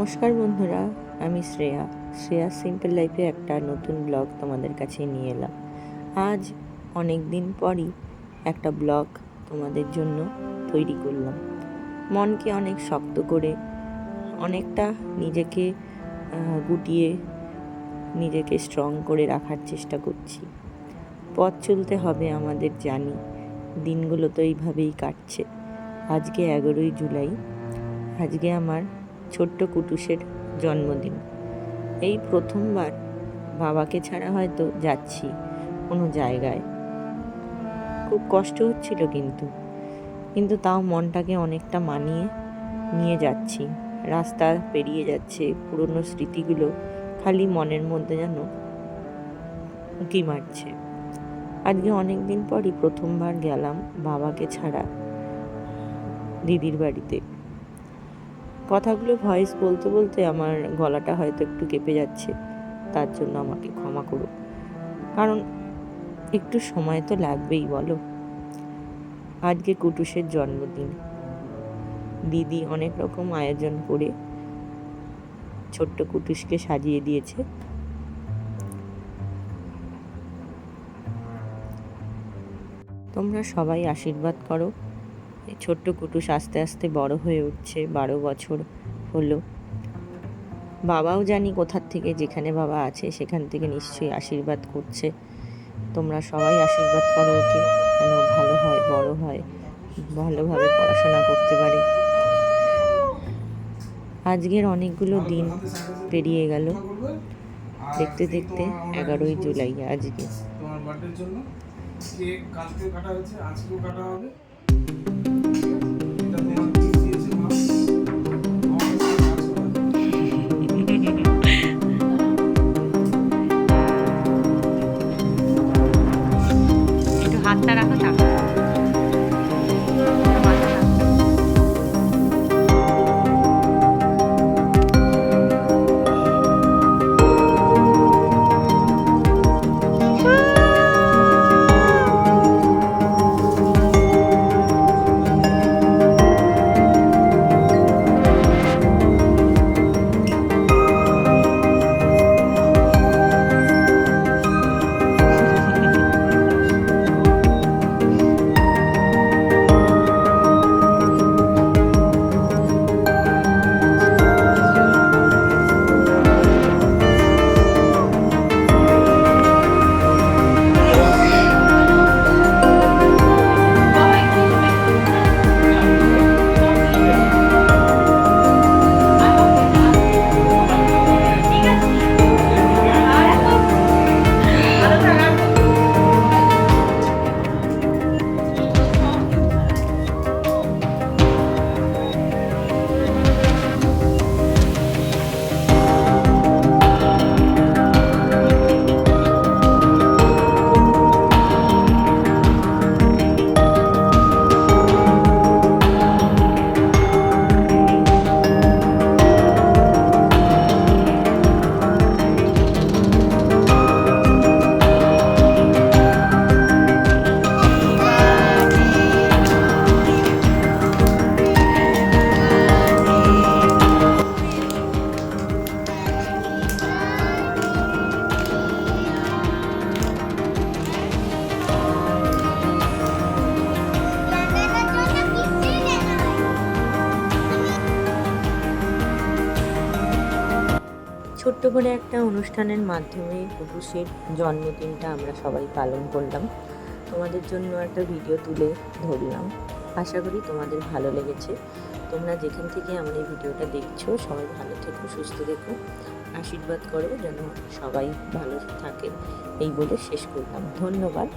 নমস্কার বন্ধুরা, আমি শ্রেয়া সিম্পল লাইফে একটা নতুন ব্লগ তোমাদের কাছে নিয়ে এলাম। আজ অনেক দিন পরই একটা ব্লগ তোমাদের জন্য তৈরি করলাম। মনকে অনেক শক্ত করে, অনেকটা নিজেকে গুটিয়ে, নিজেকে স্ট্রং করে রাখার চেষ্টা করছি। পথ চলতে হবে আমাদের, জানি দিনগুলো তো এইভাবেই কাটছে। আজকে 11ই জুলাই, আজকে আমার ছোট্ট কুটুসের জন্মদিন। এই প্রথমবার বাবাকে ছাড়া হয়তো যাচ্ছি কোনো জায়গায়। খুব কষ্ট হচ্ছিল কিন্তু তাও মনটাকে অনেকটা মানিয়ে নিয়ে যাচ্ছি। রাস্তা পেরিয়ে যাচ্ছে, পুরনো স্মৃতিগুলো খালি মনের মধ্যে যেন উঁকি মারছে। আজকে অনেক দিন পরই প্রথমবার গেলাম বাবাকে ছাড়া দিদির বাড়িতে। কথাগুলো ভয়েস বলতে বলতে আমার গলাটা হয়তো একটু কেঁপে যাচ্ছে, তার জন্য আমাকে ক্ষমা করো, কারণ একটু সময় তো লাগবেই বলো। আজকে কুটুসের জন্মদিন, দিদি অনেক রকম আয়োজন করে ছোট্ট কুটুসকে সাজিয়ে দিয়েছে। তোমরা সবাই আশীর্বাদ করো। এই ছোট্ট কুটুস আস্তে আস্তে বড় হয়ে উঠছে, 12 বছর হলো। বাবাও জানি কোথার থেকে, যেখানে বাবা আছে সেখান থেকে নিশ্চয়ই আশীর্বাদ করছে। তোমরা সবাই আশীর্বাদ করো ওকে, যেন ভালো হয়, বড় হয়, ভালোভাবে পড়াশোনা করতে পারে। আজকের অনেকগুলো দিন পেরিয়ে গেল, দেখতে দেখতে 11ই জুলাই আজকে। তোমার বার্থডের জন্য কেক কালকে কাটা হয়েছে, আজকেও কাটা হবে। এটা তোমার গিফট দিয়েছে মা। একটু হাতটা রাখো তা। ছোট্ট করে একটা অনুষ্ঠানের মাধ্যমে কুটুসের জন্মদিনটা আমরা সবাই পালন করলাম। তোমাদের জন্য একটা ভিডিও তুলে ধরলাম, আশা করি তোমাদের ভালো লেগেছে। তোমরা যেখান থেকে আমার এই ভিডিওটা দেখছো সবাই ভালো থেকো, সুস্থ থেকো, আশীর্বাদ করো যেন সবাই ভালো থাকে, এই বলে শেষ করলাম। ধন্যবাদ।